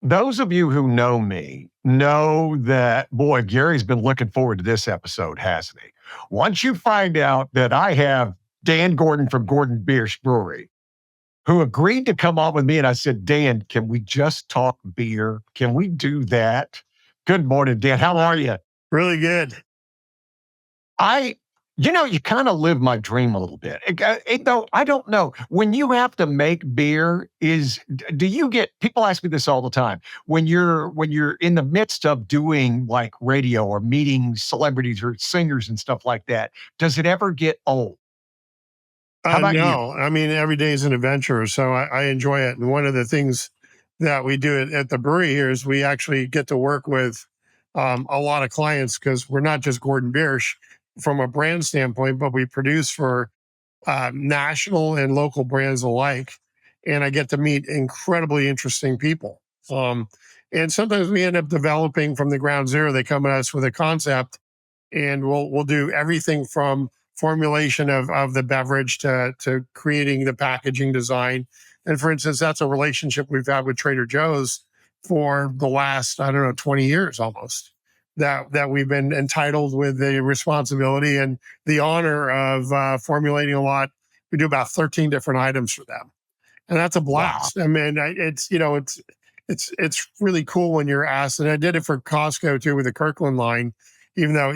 Those of you who know me know that, boy, Gary's been looking forward to this episode, hasn't he? Once you find out that I have Dan Gordon from Gordon Biersch Brewery, who agreed to come on with me, and I said, Dan, can we just talk beer? Can we do that? Good morning, Dan. How are you? Really good. You kind of live my dream a little bit. Though I don't know. When you have to make beer, do you get, people ask me this all the time, when you're in the midst of doing like radio or meeting celebrities or singers and stuff like that, does it ever get old? How about you? No, I mean, every day is an adventure, so I enjoy it. And one of the things that we do at the brewery here is we actually get to work with a lot of clients, because we're not just Gordon Biersch from a brand standpoint, but we produce for national and local brands alike. And I get to meet incredibly interesting people. And sometimes we end up developing from the ground zero. They come at us with a concept, and we'll do everything from formulation of the beverage to creating the packaging design. And for instance, that's a relationship we've had with Trader Joe's for the last, 20 years almost, that we've been entitled with the responsibility and the honor of formulating a lot. We do about 13 different items for them. And that's a blast. Wow. I mean, it's really cool when you're asked, and I did it for Costco too with the Kirkland line, even though,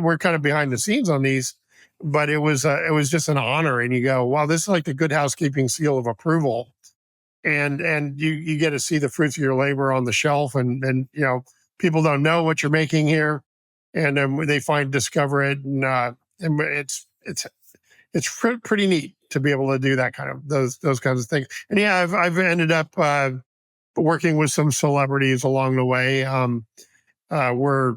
we're kind of behind the scenes on these, but it was just an honor. And you go, wow, this is like the Good Housekeeping seal of approval. And you get to see the fruits of your labor on the shelf, and people don't know what you're making here, and then they discover it, and it's pretty neat to be able to do that kind of those kinds of things. And yeah, I've ended up working with some celebrities along the way. We're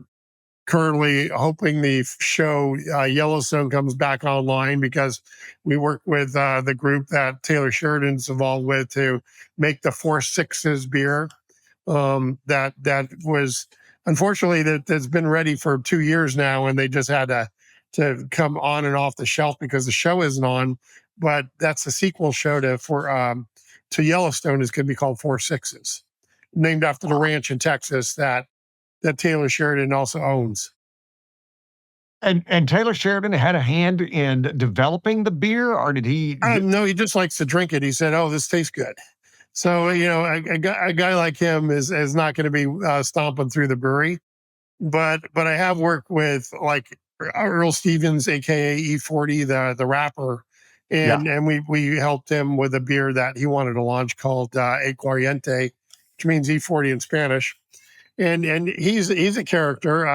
currently hoping the show Yellowstone comes back online, because we work with the group that Taylor Sheridan's involved with to make the 4 Sixes beer. That was, unfortunately, that's been ready for 2 years now, and they just had to come on and off the shelf because the show isn't on. But that's the sequel show to Yellowstone, is going to be called 4 Sixes, named after the ranch in Texas that Taylor Sheridan also owns. And Taylor Sheridan had a hand in developing the beer, or did he? No, he just likes to drink it. He said, "Oh, this tastes good." So, a guy like him is not going to be stomping through the brewery. But I have worked with like Earl Stevens, aka E40, the rapper, and we helped him with a beer that he wanted to launch called Aguardiente, which means E40 in Spanish. And he's a character.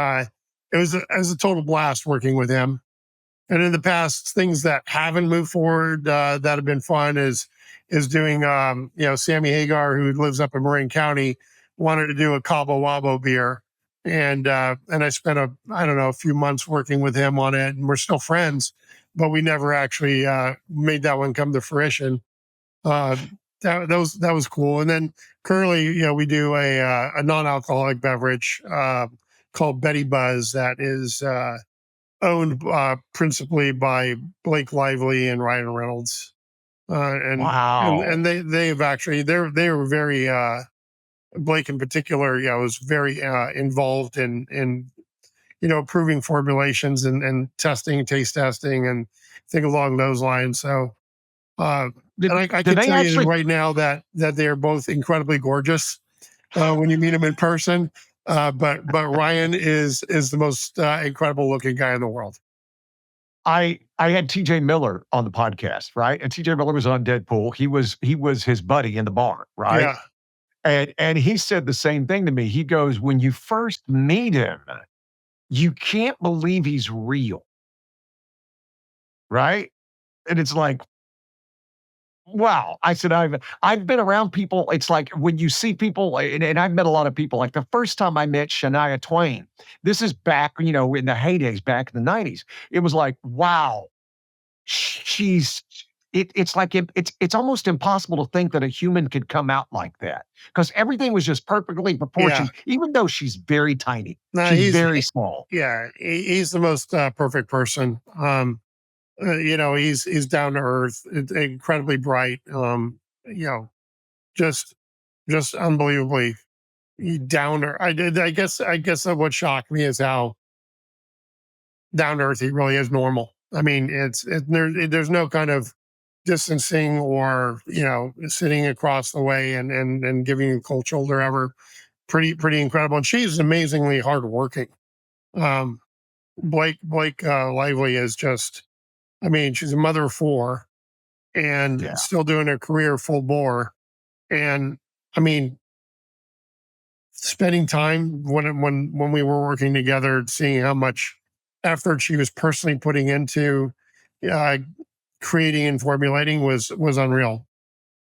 It was a total blast working with him. And in the past, things that haven't moved forward that have been fun is doing Sammy Hagar, who lives up in Marin County, wanted to do a Cabo Wabo beer, and I spent a few months working with him on it, and we're still friends, but we never actually made that one come to fruition. That was cool. And then currently, we do a non-alcoholic beverage called Betty Buzz that is owned principally by Blake Lively and Ryan Reynolds. Wow. And they've actually they were very Blake in particular, was very involved in approving formulations and testing, taste testing, and things along those lines. So. And I can tell you right now that they are both incredibly gorgeous when you meet them in person. But Ryan is the most incredible looking guy in the world. I had TJ Miller on the podcast, right? And TJ Miller was on Deadpool. He was his buddy in the bar, right? Yeah. And he said the same thing to me. He goes, when you first meet him, you can't believe he's real, right? And it's like, wow. I said, I've been around people. It's like when you see people, and I've met a lot of people, like the first time I met Shania Twain, this is back, in the heydays, back in the 90s. It was like, wow, it's like, it's almost impossible to think that a human could come out like that, because everything was just perfectly proportioned, even though she's very tiny. She's very small. Yeah. He's the most perfect person. He's down to earth, incredibly bright. Just unbelievably downer. I guess what shocked me is how down to earth he really is. Normal. I mean, there's no kind of distancing or sitting across the way and giving you cold shoulder ever. Pretty incredible. And she's amazingly hardworking. Um, Blake Lively is just. I mean, she's a mother of four and Yeah. still doing her career full bore. And I mean, spending time when we were working together, seeing how much effort she was personally putting into uh, creating and formulating was unreal.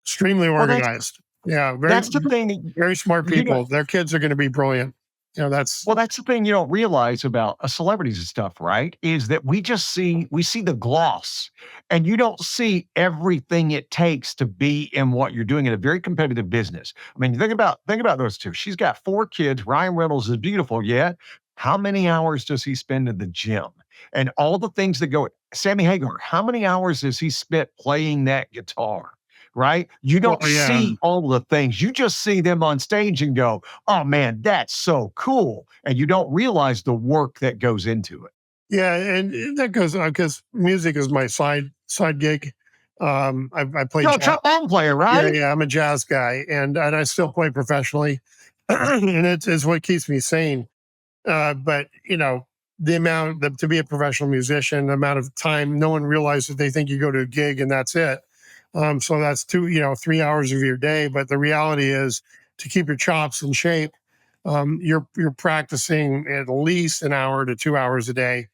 Extremely Well, organized. Yeah, that's the thing. very smart You know, people. Their kids are going to be brilliant. That's Well, that's the thing you don't realize about celebrities and stuff, right? Is that we see the gloss, and you don't see everything it takes to be in what you're doing in a very competitive business. I mean, think about those two. She's got 4 kids. Ryan Reynolds is beautiful, yet how many hours does he spend in the gym? And all the things that go. Sammy Hagar, how many hours has he spent playing that guitar? Right? You well, don't yeah, see all the things. You just see them on stage and go, oh man, that's so cool. And you don't realize the work that goes into it. yeah, and that goes because music is my side gig. I play You're a jazz. trombone player, Yeah, right? yeah, I'm a jazz guy, and I still play professionally, and it's what keeps me sane. But the to be a professional musician, the amount of time no one realizes they think you go to a gig and that's it. So that's 3 hours of your day. But the reality is to keep your chops in shape, you're practicing at least an hour to 2 hours a day.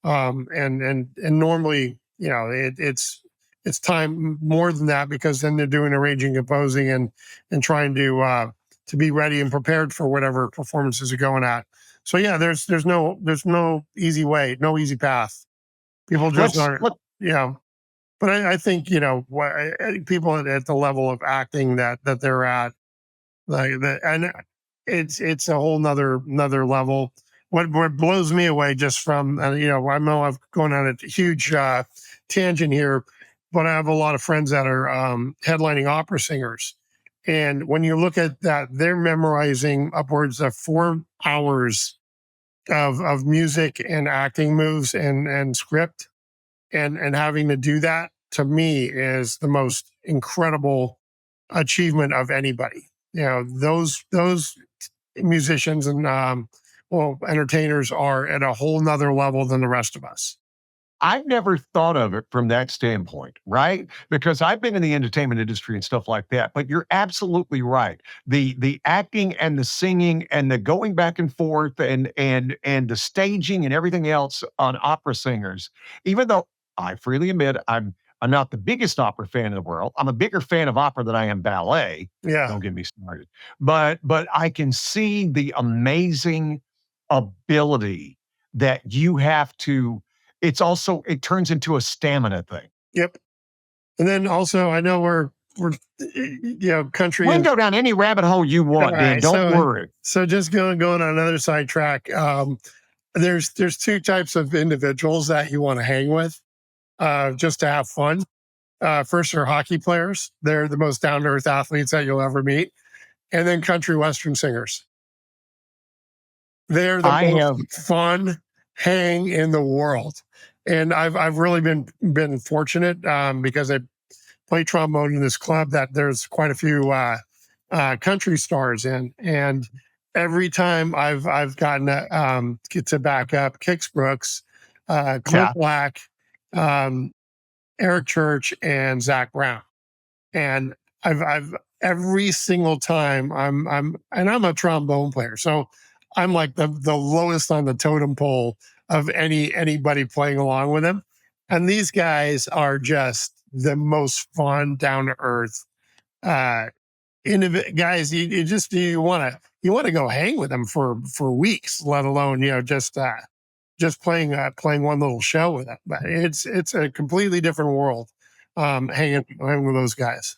And normally, it's time more than that because then they're doing arranging, composing, and trying to be ready and prepared for whatever performances are going at. So yeah, there's no easy way, no easy path. People just Let's aren't, let but I think people at the level of acting that they're at, like that, and it's a whole another level. What blows me away just from I know I've gone on a huge tangent here, but I have a lot of friends that are headlining opera singers, and when you look at that, they're memorizing upwards of 4 hours of music and acting moves and script, and having to do that to me is the most incredible achievement of anybody. Those musicians and entertainers are at a whole nother level than the rest of us. I've never thought of it from that standpoint, right? Because I've been in the entertainment industry and stuff like that. But you're absolutely right. The acting and the singing and the going back and forth and the staging and everything else on opera singers, even though I freely admit I'm not the biggest opera fan in the world. I'm a bigger fan of opera than I am ballet. Yeah. Don't get me started. But I can see the amazing ability that you have to it turns into a stamina thing. Yep. And then also, I know we're country We can is go down any rabbit hole you all want, Dan. right. Don't worry. So just going on another sidetrack. There's two types of individuals that you want to hang with, just to have fun. First are hockey players. They're the most down to earth athletes that you'll ever meet. And then country western singers. They're the I most have fun hang in the world. And I've really been fortunate because I play trombone in this club that there's quite a few country stars in. And every time I've gotten get to back up Kix Brooks, Clint yeah. Black, um, Eric Church, and Zach Brown. And I've every single time I'm a trombone player, so I'm like the lowest on the totem pole of anybody playing along with him. And these guys are just the most fun, down to earth uh guys. You want to go hang with them for weeks, let alone just playing one little show with them. But it's a completely different world hanging with those guys.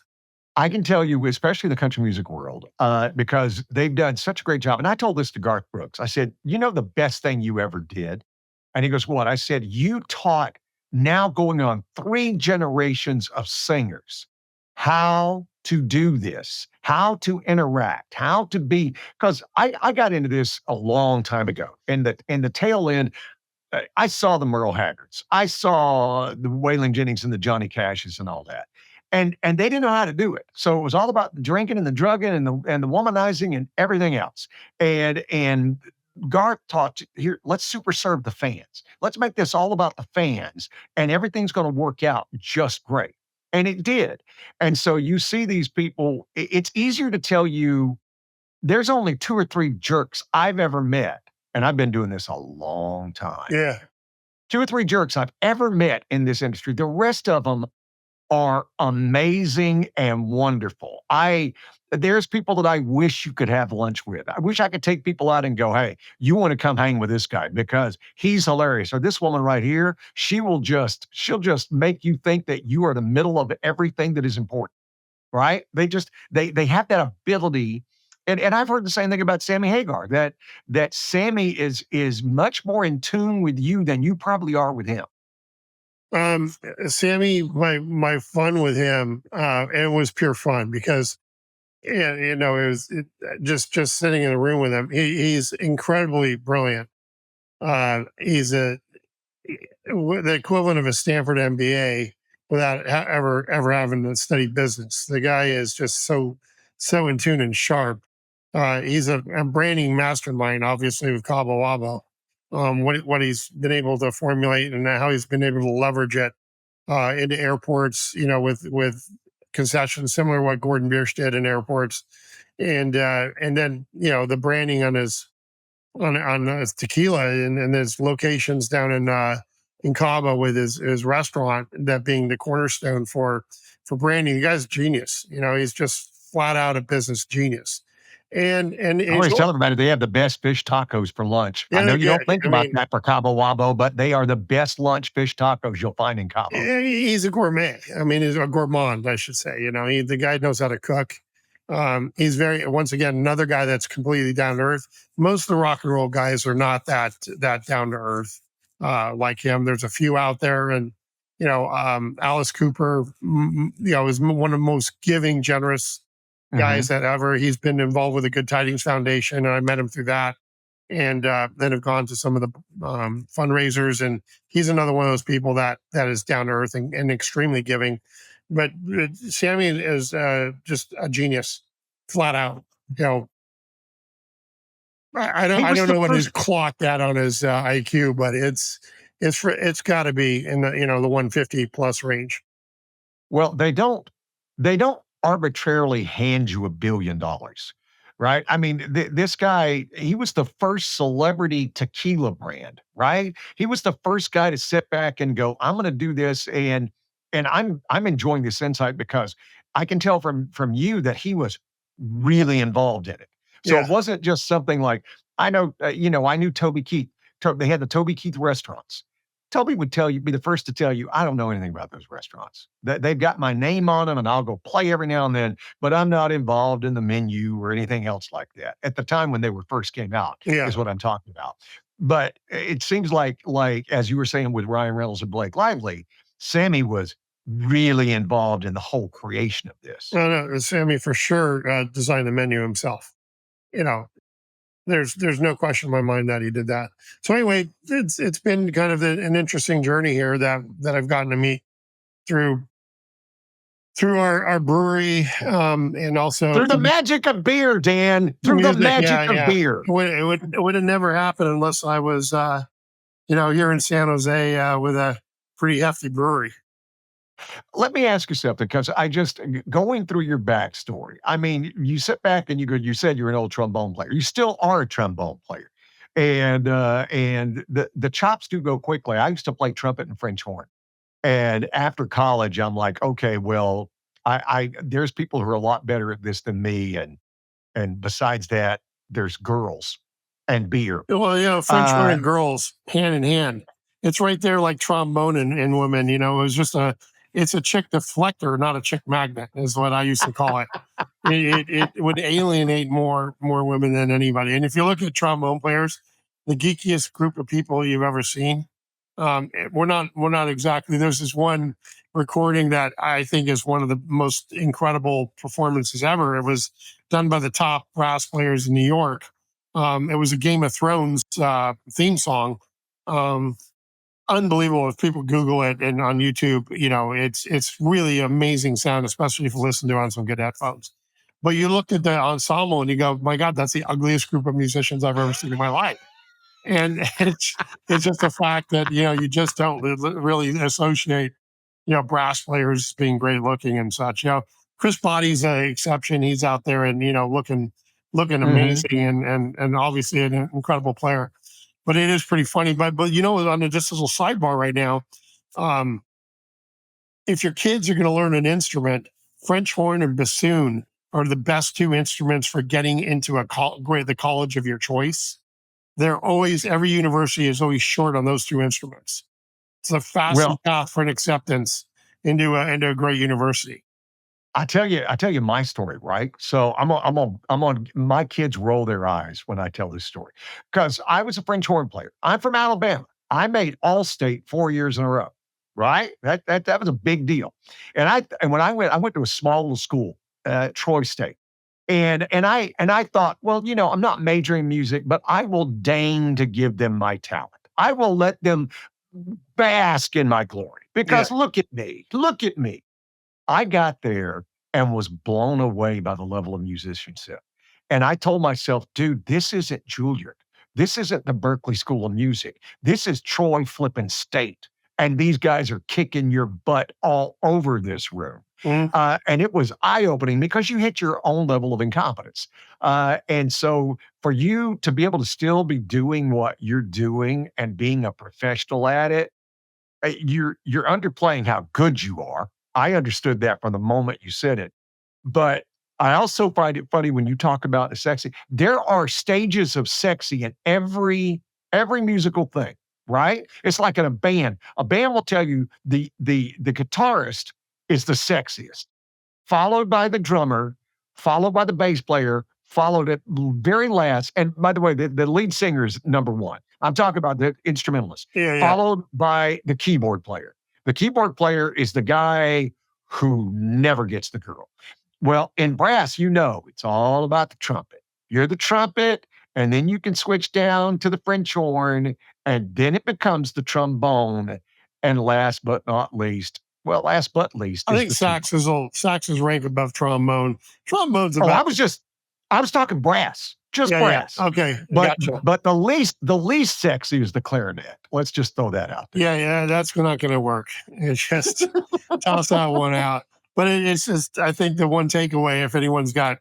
I can tell you, especially the country music world, because they've done such a great job. And I told this to Garth Brooks. I said, you know, the best thing you ever did? And he goes, what? I said, you taught now going on 3 generations of singers how to do this, how to interact, how to be. Because I got into this a long time ago, and the tail end. I saw the Merle Haggards. I saw the Waylon Jennings and the Johnny Cashes and all that. And they didn't know how to do it. So it was all about the drinking and the drugging and the womanizing and everything else. And Garth taught here, let's super serve the fans. Let's make this all about the fans, and everything's going to work out just great. And it did. And so you see these people, it's easier to tell you there's only two or three jerks I've ever met, and I've been doing this a long time. Yeah. Two or three jerks I've ever met in this industry. The rest of them are amazing and wonderful. There's people that I wish you could have lunch with. I wish I could take people out and go, hey, you want to come hang with this guy because he's hilarious. Or this woman right here, she'll just make you think that you are the middle of everything that is important. Right? They have that ability. And I've heard the same thing about Sammy Hagar, that Sammy is much more in tune with you than you probably are with him. Sammy, my fun with him, it was pure fun because, yeah, it was just sitting in a room with him. He's incredibly brilliant. He's the equivalent of a Stanford MBA without ever having to study business. The guy is just so in tune and sharp. He's a branding mastermind, obviously, with Cabo Wabo. What he's been able to formulate and how he's been able to leverage it into airports, with concessions similar to what Gordon Biersch did in airports, and then the branding on his tequila and his locations down in Cabo with his restaurant, that being the cornerstone for branding. The guy's a genius. He's just flat out a business genius. And I always tell everybody they have the best fish tacos for lunch. I know you don't think about that for Cabo Wabo, but they are the best lunch fish tacos you'll find in Cabo. He's a gourmet. I mean, he's a gourmand, I should say. The guy knows how to cook. He's once again, another guy that's completely down to earth. Most of the rock and roll guys are not that down to earth like him. There's a few out there, and Alice Cooper, is one of the most giving, generous guys that ever. He's been involved with the Good Tidings Foundation, and I met him through that, and then have gone to some of the fundraisers. And he's another one of those people that is down to earth and extremely giving. But Sammy is just a genius, flat out. I don't know what he's clocked at on his IQ, but it's got to be in the the 150 plus range. Well, they don't arbitrarily hand you $1 billion, right? I mean, this guy, he was the first celebrity tequila brand, right? He was the first guy to sit back and go, I'm going to do this. And I'm enjoying this insight because I can tell from you that he was really involved in it. So It wasn't just something like, I know, I knew Toby Keith. They had the Toby Keith restaurants. Toby would be the first to tell you, I don't know anything about those restaurants. They've got my name on them, and I'll go play every now and then, but I'm not involved in the menu or anything else like that. At the time when they first came out, is what I'm talking about. But it seems like as you were saying with Ryan Reynolds and Blake Lively, Sammy was really involved in the whole creation of this. No, Sammy for sure designed the menu himself. There's no question in my mind that he did that. So anyway, it's been kind of an interesting journey here that I've gotten to meet through our brewery, and also through the magic of beer, Dan. Through the magic of beer. It would have never happened unless I was, here in San Jose with a pretty hefty brewery. Let me ask you something, because going through your backstory, I mean, you sit back and you said you're an old trombone player. You still are a trombone player. And the chops do go quickly. I used to play trumpet and French horn. And after college, I'm like, okay, well, there's people who are a lot better at this than me. And besides that, there's girls and beer. Well, French horn and girls, hand in hand. It's right there like trombone and women. It was just it's a chick deflector, not a chick magnet, is what I used to call it. It would alienate more women than anybody. And if you look at trombone players, the geekiest group of people you've ever seen, We're not exactly. There's this one recording that I think is one of the most incredible performances ever. It was done by the top brass players in New York. It was a Game of Thrones theme song. Um, Unbelievable. If people Google it and on YouTube, it's really amazing sound, especially if you listen to it on some good headphones. But you look at the ensemble and you go, my God, that's the ugliest group of musicians I've ever seen in my life. And it's just a fact that, you just don't really associate, brass players being great looking and such. Chris Body's an exception. He's out there and, looking Mhm. amazing and obviously an incredible player. But it is pretty funny. But on just a little sidebar right now, um, if your kids are going to learn an instrument, French horn and bassoon are the best two instruments for getting into the college of your choice. Every university is always short on those two instruments. It's the fastest Well, path for an acceptance into a great university. I tell you my story, right? So I'm on my kids roll their eyes when I tell this story because I was a French horn player. I'm from Alabama. I made all state 4 years in a row, right? That was a big deal. And when I went to a small little school, Troy State. And I thought, well, I'm not majoring in music, but I will deign to give them my talent. I will let them bask in my glory Yeah. because look at me. Look at me. I got there and was blown away by the level of musicianship. And I told myself, dude, this isn't Juilliard. This isn't the Berkeley School of Music. This is Troy flipping State. And these guys are kicking your butt all over this room. Mhm. And it was eye opening because you hit your own level of incompetence. And so for you to be able to still be doing what you're doing and being a professional at it, you're underplaying how good you are. I understood that from the moment you said it. But I also find it funny when you talk about the sexy. There are stages of sexy in every musical thing, right? It's like in a band. A band will tell you the guitarist is the sexiest, followed by the drummer, followed by the bass player, followed at very last. And by the way, the lead singer is number one. I'm talking about the instrumentalist, Yeah, yeah. followed by the keyboard player. The keyboard player is the guy who never gets the girl. Well, in brass, it's all about the trumpet. You're the trumpet, and then you can switch down to the French horn, and then it becomes the trombone. And last but least I is think the tuba. sax is ranked above trombone. Trombone's Oh, about I was talking brass, just yeah, yeah. brass. Okay, But gotcha. but the least sexy is the clarinet. Let's just throw that out there. Yeah, yeah, that's not going to work. It's just toss that one out. But it's just, I think the one takeaway, if anyone's got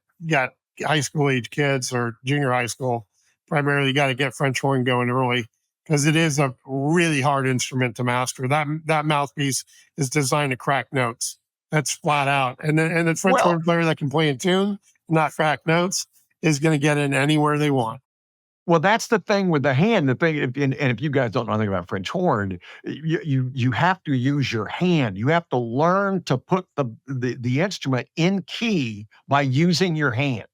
high school age kids or junior high school, primarily got to get French horn going early because it is a really hard instrument to master. That mouthpiece is designed to crack notes. That's flat out. And the French Well horn player that can play in tune, not crack notes, is going to get in anywhere they want. well, that's the thing with the hand. The thing, and if you guys don't know anything about French horn, you have to use your hand. You have to learn to put the instrument in key by using your hand.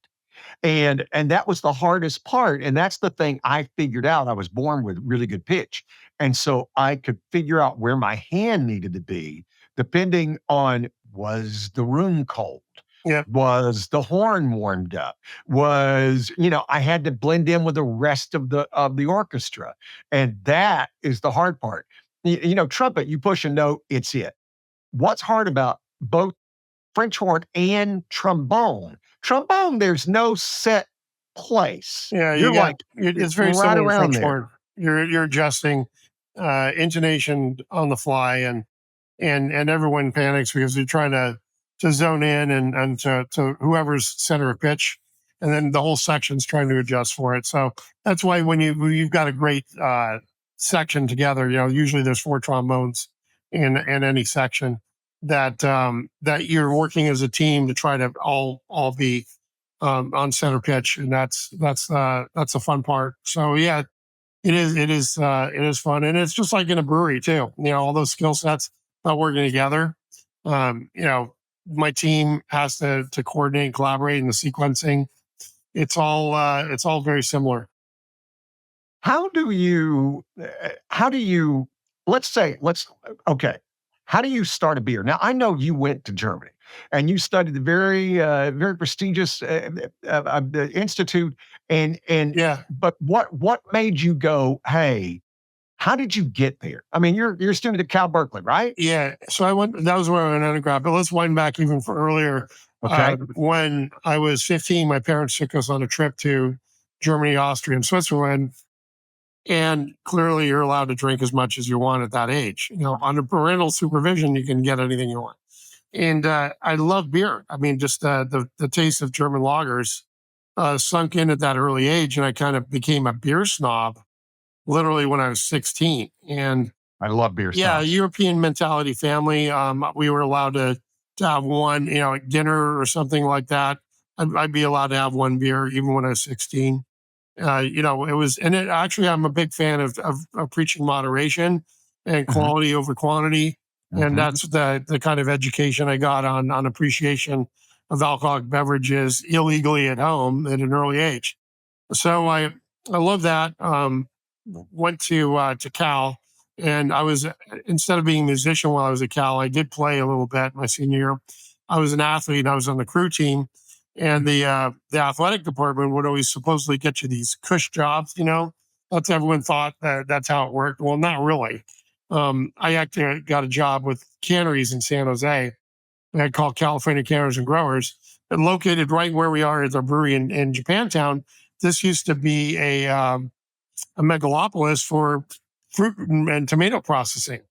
And that was the hardest part, and that's the thing I figured out. I was born with really good pitch, and so I could figure out where my hand needed to be depending on, was the room cold? Yeah. Was the horn warmed up? I had to blend in with the rest of the orchestra, and that is the hard part. Trumpet, you push a note, it's it. What's hard about both French horn and trombone? Trombone, there's no set place. Yeah, You're like it's very right similar to around French there. horn. You're adjusting intonation on the fly, and everyone panics because they're trying to zone in and to whoever's center of pitch, and then the whole section's trying to adjust for it. So that's why when you've got a great section together, usually there's four trombones in any section that you're working as a team to try to all be on center pitch, and that's the fun part. So yeah, it is fun, and it's just like in a brewery too. All those skill sets about working together. Um, you know, my team has to coordinate and collaborate in the sequencing. It's all very similar. How do you okay. How do you start a beer? Now, I know you went to Germany and you studied the very prestigious institute. Yeah. But what made you go, hey, how did you get there? I mean, you're a student at Cal Berkeley, right? Yeah. So that was where I went undergrad. But let's wind back even for earlier. Okay. When I was 15, my parents took us on a trip to Germany, Austria, and Switzerland. And clearly, you're allowed to drink as much as you want at that age. Under parental supervision, you can get anything you want. And I love beer. I mean, just the taste of German lagers sunk in at that early age, and I kind of became a beer snob literally when I was 16. And I love beer yeah, snobs. European mentality family. We were allowed to have one, at dinner or something like that. I'd be allowed to have one beer even when I was 16. It was, and it actually, I'm a big fan of preaching moderation and Mhm, quality over quantity. And mhm. that's the kind of education I got on appreciation of alcoholic beverages illegally at home at an early age. So I love that. Went to Cal, and I was, instead of being a musician while I was at Cal, I did play a little bit my senior year. I was an athlete. I was on the crew team, and the athletic department would always supposedly get you these cush jobs. That's everyone thought that's how it worked. Well, not really. I actually got a job with canneries in San Jose. I had called California Canners and Growers, and located right where we are at the brewery in Japantown. This used to be a megalopolis for fruit and tomato processing.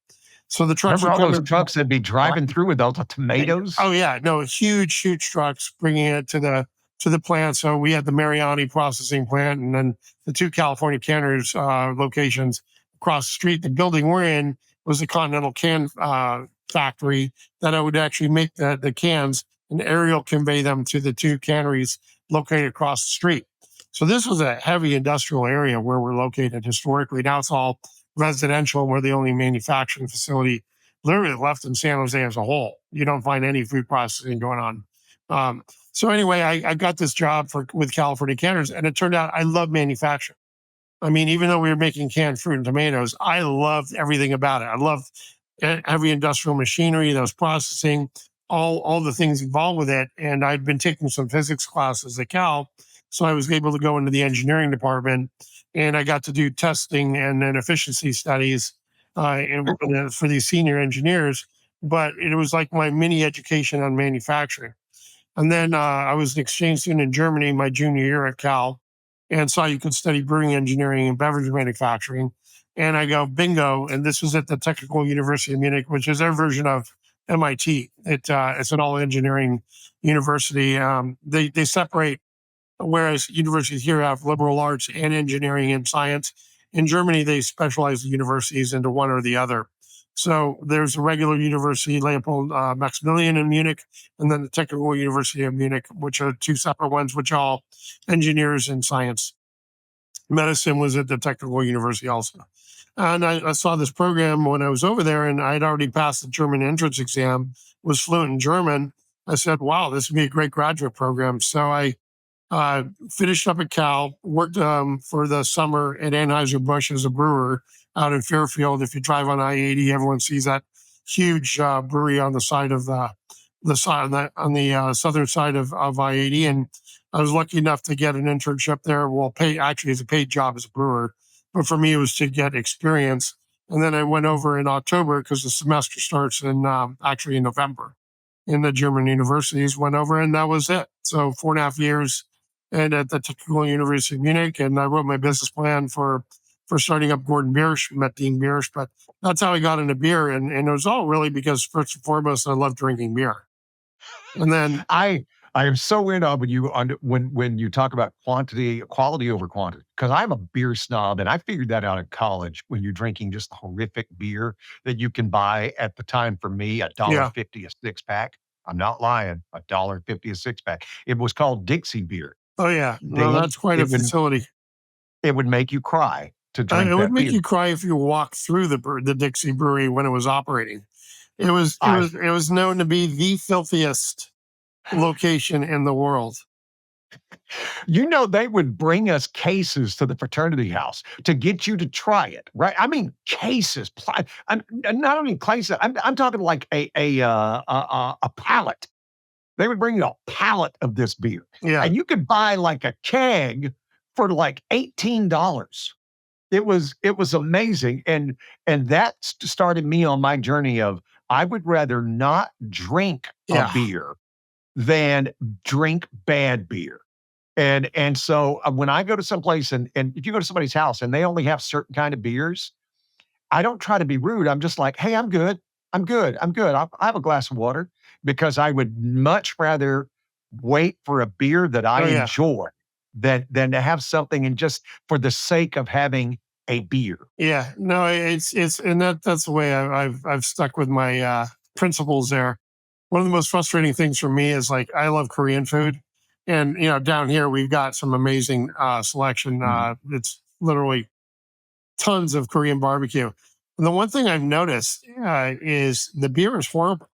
So the trucks Remember would all come those in. trucks that'd be driving through with all the tomatoes? Oh yeah, no, huge trucks bringing it to the plant. So we had the Mariani processing plant, and then the two California Canners locations across the street. The building we're in was a Continental Can factory that I would actually make the cans and aerial convey them to the two canneries located across the street. So this was a heavy industrial area where we're located historically. Now it's all residential. We're the only manufacturing facility literally left in San Jose as a whole. You don't find any food processing going on. So anyway, I got this job with California Canners, and it turned out I love manufacturing. I mean, even though we were making canned fruit and tomatoes, I loved everything about it. I loved heavy industrial machinery that was processing, all the things involved with it. And I'd been taking some physics classes at Cal, so I was able to go into the engineering department, and I got to do testing and then efficiency studies for these senior engineers. But it was like my mini education on manufacturing. And then I was an exchange student in Germany my junior year at Cal, and saw you could study brewing engineering and beverage manufacturing. And I go, bingo. And this was at the Technical University of Munich, which is their version of MIT. It's an all engineering university. They separate, whereas universities here have liberal arts and engineering and science. In Germany, they specialize the universities into one or the other. So there's a regular university, Leopold Maximilian in Munich, and then the Technical University of Munich, which are two separate ones, which are all engineers and science. Medicine was at the Technical University also. And I saw this program when I was over there, and I'd already passed the German entrance exam, was fluent in German. I said, wow, this would be a great graduate program. So I finished up at Cal, worked for the summer at Anheuser-Busch as a brewer out in Fairfield. If you drive on I-80, everyone sees that huge brewery on the side of the side on the southern side of I-80. And I was lucky enough to get an internship there. Well, actually, it's a paid job as a brewer, but for me, it was to get experience. And then I went over in October because the semester starts in actually in November in the German universities. Went over, and that was it. So 4.5 years and at the Technical University of Munich, and I wrote my business plan for starting up Gordon Biersch, met Dean Biersch, but that's how I got into beer, and it was all really because first and foremost, I love drinking beer, and then I I am so in on when you talk about quality over quantity, because I'm a beer snob, and I figured that out in college when you're drinking just horrific beer that you can buy at the time for me, a dollar yeah, fifty a six pack. I'm not lying, a dollar fifty a six pack. It was called Dixie beer. oh yeah, no, Dan, that's quite a facility. it would make you cry to It drink would that make beer. you cry if you walked through the Dixie Brewery when it was operating. I It was known to be the filthiest location in the world. They would bring us cases to the fraternity house to get you to try it, right? I mean, cases. I'm not only cases. I'm talking like a pallet. They would bring you a pallet of this beer, Yeah. and you could buy like a keg for like $18. It was amazing, and that started me on my journey of I would rather not drink a Yeah. beer than drink bad beer. And so when I go to someplace and if you go to somebody's house and they only have certain kind of beers, I don't try to be rude. I'm just like, "Hey, I'm good. I'm good. I'm good. I have a glass of water," because I would much rather wait for a beer that I Oh yeah. enjoy than to have something and just for the sake of having a beer. Yeah. No, it's and that's the way I've stuck with my principles there. One of the most frustrating things for me is like I love Korean food, and down here we've got some amazing selection. Mhm. It's literally tons of Korean barbecue. And the one thing I've noticed is the beer is horrible.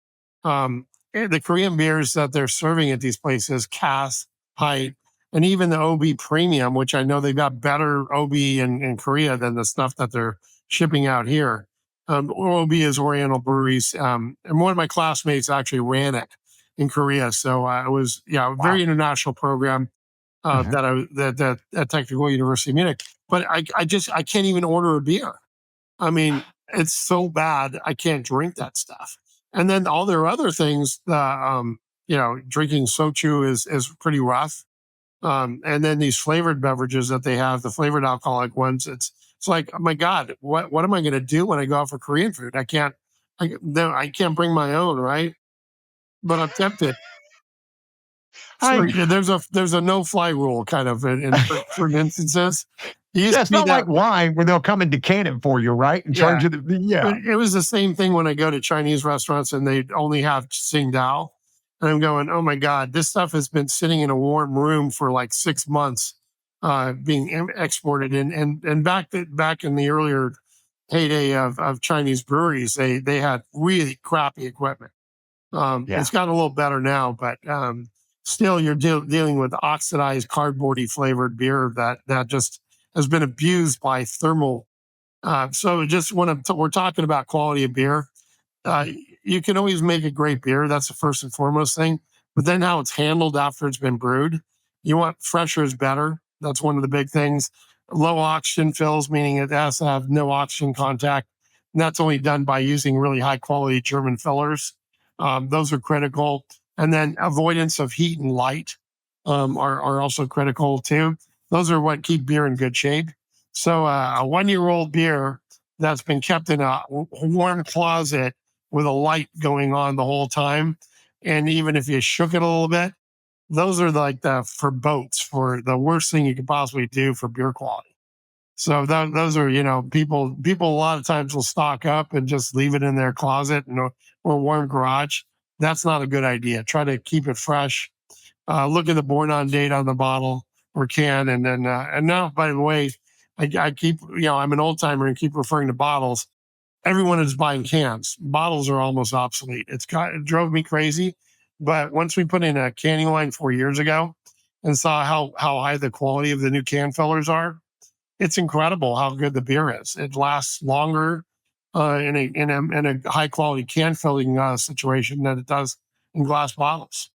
The Korean beers that they're serving at these places, Cass, Pint, and even the OB Premium, which I know they've got better OB in Korea than the stuff that they're shipping out here. OB is Oriental Breweries, and one of my classmates actually ran it in Korea. So it was a very Wow. international program Mhm. that at Technical University of Munich. But I can't even order a beer. I mean, it's so bad I can't drink that stuff. And then all their other things, drinking sochu is pretty rough. And then these flavored beverages that they have, the flavored alcoholic ones, it's like, oh my God, what am I going to do when I go out for Korean food? I can't bring my own, right? But I'm tempted. So I yeah, there's a no fly rule kind of in certain instances. It used Yeah, to it's be not that, like wine where they'll come and decant it for you, right? And charge yeah. you But yeah. it was the same thing when I go to Chinese restaurants and they only have Tsingtao. And I'm going, oh my God, this stuff has been sitting in a warm room for like 6 months, being exported. And back in the earlier heyday of Chinese breweries, they had really crappy equipment. Yeah. It's gotten a little better now, but still, you're dealing with oxidized, cardboardy flavored beer that just has been abused by thermal. So just when we're talking about quality of beer, uh, you can always make a great beer. That's the first and foremost thing. But then how it's handled after it's been brewed, you want fresher is better. That's one of the big things. Low oxygen fills, meaning it has to have no oxygen contact. And that's only done by using really high quality German fillers. Those are critical. And then avoidance of heat and light are also critical too. Those are what keep beer in good shape. So a 1 year old beer that's been kept in a warm closet with a light going on the whole time. And even if you shook it a little bit, those are like the for boats for the worst thing you could possibly do for beer quality. So those are, people a lot of times will stock up and just leave it in their closet or warm garage. That's not a good idea. Try to keep it fresh. Look at the born on date on the bottle or can. And then, and now, by the way, I keep, I'm an old timer and keep referring to bottles. Everyone is buying cans. Bottles are almost obsolete. It drove me crazy. But once we put in a canning line 4 years ago and saw how high the quality of the new can fillers are, it's incredible how good the beer is. It lasts longer in a high quality can filling situation than it does in glass bottles.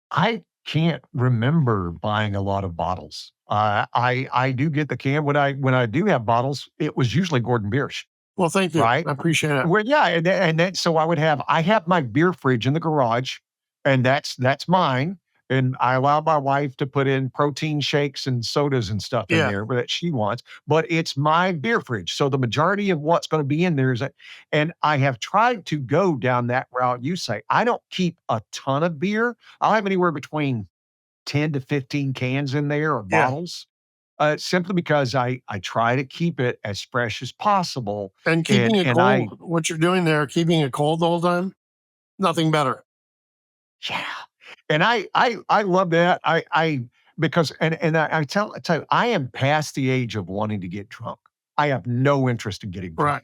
I can't remember buying a lot of bottles. I do get the can when I do have bottles, it was usually Gordon Biersch, Well, thank you. right? I appreciate it. Well, yeah, and then so I have my beer fridge in the garage, and that's mine. And I allow my wife to put in protein shakes and sodas and stuff in Yeah. there that she wants, but it's my beer fridge. So the majority of what's going to be in there is that, and I have tried to go down that route. You say I don't keep a ton of beer. I'll have anywhere between 10 to 15 cans in there or Yeah. bottles, simply because I try to keep it as fresh as possible. And keeping And it and I cold, what you're doing there, keeping it cold the whole time, nothing better. Yeah. And I love that. I because and I tell you, I am past the age of wanting to get drunk. I have no interest in getting drunk. Right.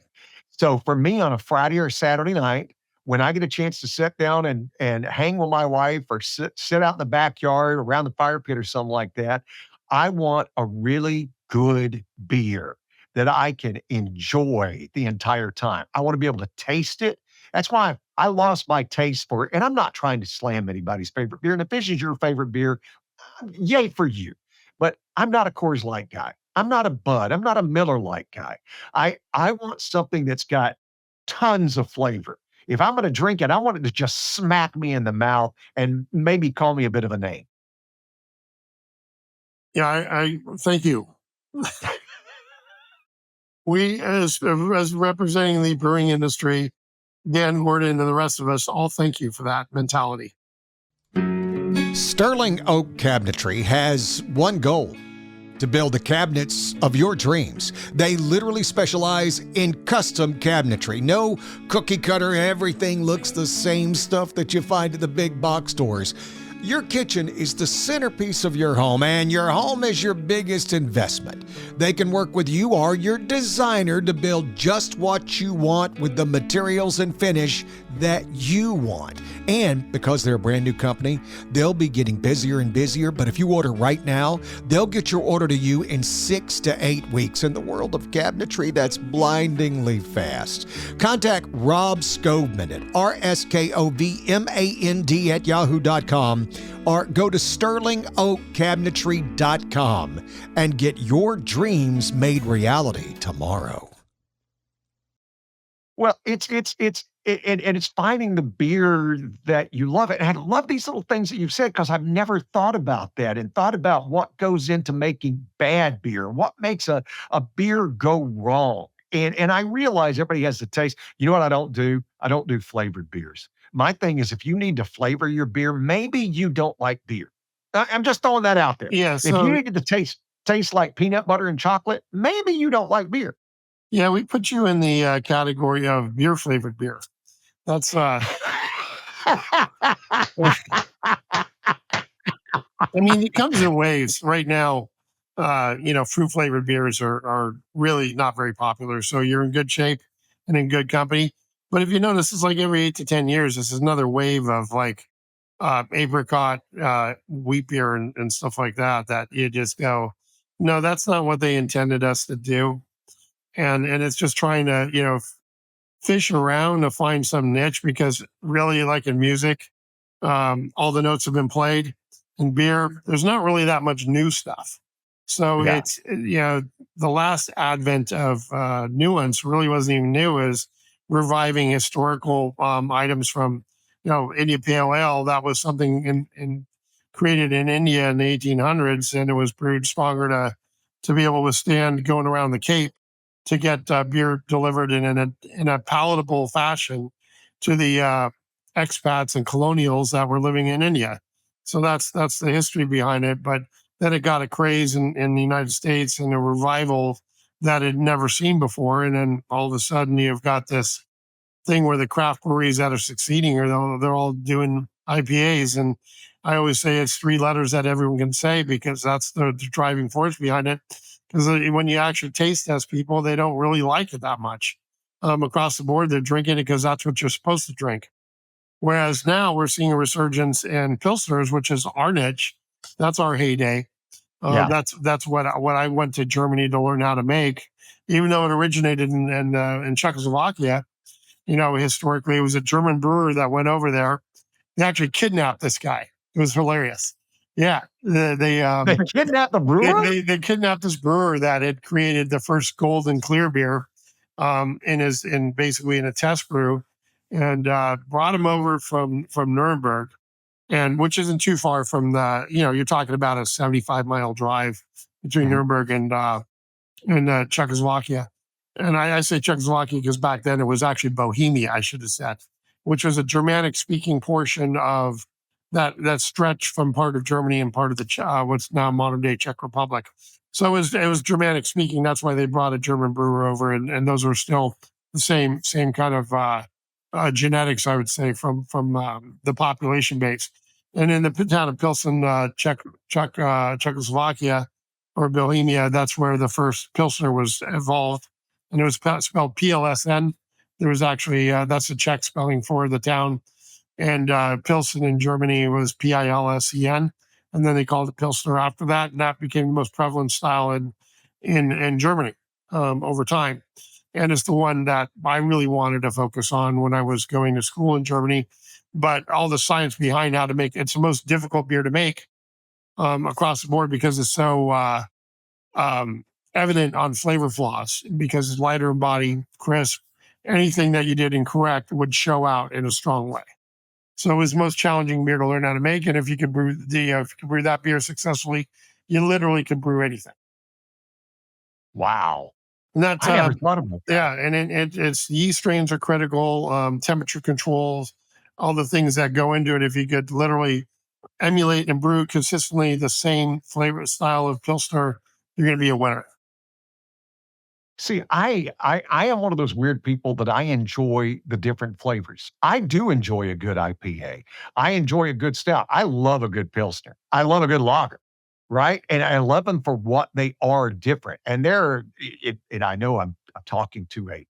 So for me on a Friday or Saturday night, when I get a chance to sit down and hang with my wife or sit out in the backyard around the fire pit or something like that, I want a really good beer that I can enjoy the entire time. I want to be able to taste it. That's why I lost my taste for it. And I'm not trying to slam anybody's favorite beer. And if this is your favorite beer, yay for you. But I'm not a Coors Light guy. I'm not a Bud. I'm not a Miller Lite guy. I want something that's got tons of flavor. If I'm going to drink it, I want it to just smack me in the mouth and maybe call me a bit of a name. Yeah, I thank you. We, as representing the brewing industry, Dan Gordon and the rest of us, all thank you for that mentality. Sterling Oak Cabinetry has one goal: to build the cabinets of your dreams. They literally specialize in custom cabinetry. No cookie cutter, everything looks the same stuff that you find at the big box stores. Your kitchen is the centerpiece of your home, and your home is your biggest investment. They can work with you or your designer to build just what you want with the materials and finish that you want. And because they're a brand new company, they'll be getting busier and busier. But if you order right now, they'll get your order to you in 6 to 8 weeks. In the world of cabinetry, that's blindingly fast. Contact Rob Skovman at RSKOVMAND at yahoo.com or go to sterlingoakcabinetry.com and get your dreams made reality tomorrow. Well, it's finding the beer that you love it. And I love these little things that you've said because I've never thought about that and thought about what goes into making bad beer, what makes a beer go wrong. And I realize everybody has the taste. You know what I don't do? I don't do flavored beers. My thing is if you need to flavor your beer, maybe you don't like beer. I'm just throwing that out there. Yeah, If you need it to taste like peanut butter and chocolate, maybe you don't like beer. yeah, we put you in the category of beer flavored beer. That's I mean, it comes in waves. Right now, fruit flavored beers are really not very popular. So you're in good shape and in good company. But if you notice, it's like every 8 to 10 years, this is another wave of like apricot wheat beer and stuff like that. That you just go, no, that's not what they intended us to do. And it's just trying to fish around to find some niche, because really, like in music, all the notes have been played. In beer, there's not really that much new stuff. So Yeah. it's, the last advent of nuance really wasn't even new, is reviving historical items from, India Pale Ale. That was something created in India in the 1800s, and it was brewed stronger to be able to withstand going around the Cape, to get beer delivered in a palatable fashion to the expats and colonials that were living in India. So that's the history behind it. But then it got a craze in the United States and a revival that had never seen before. And then all of a sudden you've got this thing where the craft breweries that are succeeding they're all doing IPAs. And I always say it's 3 letters that everyone can say, because that's the driving force behind it. Because when you actually taste test people, they don't really like it that much. Across the board, they're drinking it because that's what you're supposed to drink. Whereas now we're seeing a resurgence in Pilsners, which is our niche. That's our heyday. Yeah. That's what I went to Germany to learn how to make. Even though it originated in Czechoslovakia, historically it was a German brewer that went over there. They actually kidnapped this guy. It was hilarious. Yeah, They kidnapped the brewer? they kidnapped this brewer that had created the first golden clear beer, basically in a test brew, and brought him over from Nuremberg, and which isn't too far from you're talking about a 75-mile drive between Nuremberg and Czechoslovakia. And I say Czechoslovakia because back then it was actually Bohemia, I should have said, which was a Germanic speaking portion of that stretch from part of Germany and part of the what's now modern day Czech Republic. So it was Germanic speaking. That's why they brought a German brewer over, and those were still the same kind of genetics, I would say, from the population base. And in the town of Pilsen, Czechoslovakia or Bohemia, that's where the first Pilsner was evolved, and it was spelled PLSN. There was actually, that's a Czech spelling for the town. And Pilsen in Germany was Pilsen. And then they called it Pilsner after that. And that became the most prevalent style in Germany over time. And it's the one that I really wanted to focus on when I was going to school in Germany. But all the science behind how to make it's the most difficult beer to make across the board because it's so evident on flavor flaws, because it's lighter in body, crisp. Anything that you did incorrect would show out in a strong way. So it was the most challenging beer to learn how to make. And if you could brew that beer successfully, you literally could brew anything. Wow. And that's I never thought about that. yeah, and it's yeast strains are critical, temperature controls, all the things that go into it. If you could literally emulate and brew consistently the same flavor style of Pilsner, you're going to be a winner. See, I am one of those weird people that I enjoy the different flavors. I do enjoy a good IPA. I enjoy a good stout. I love a good Pilsner. I love a good lager, right? And I love them for what they are different. And and I know I'm talking to a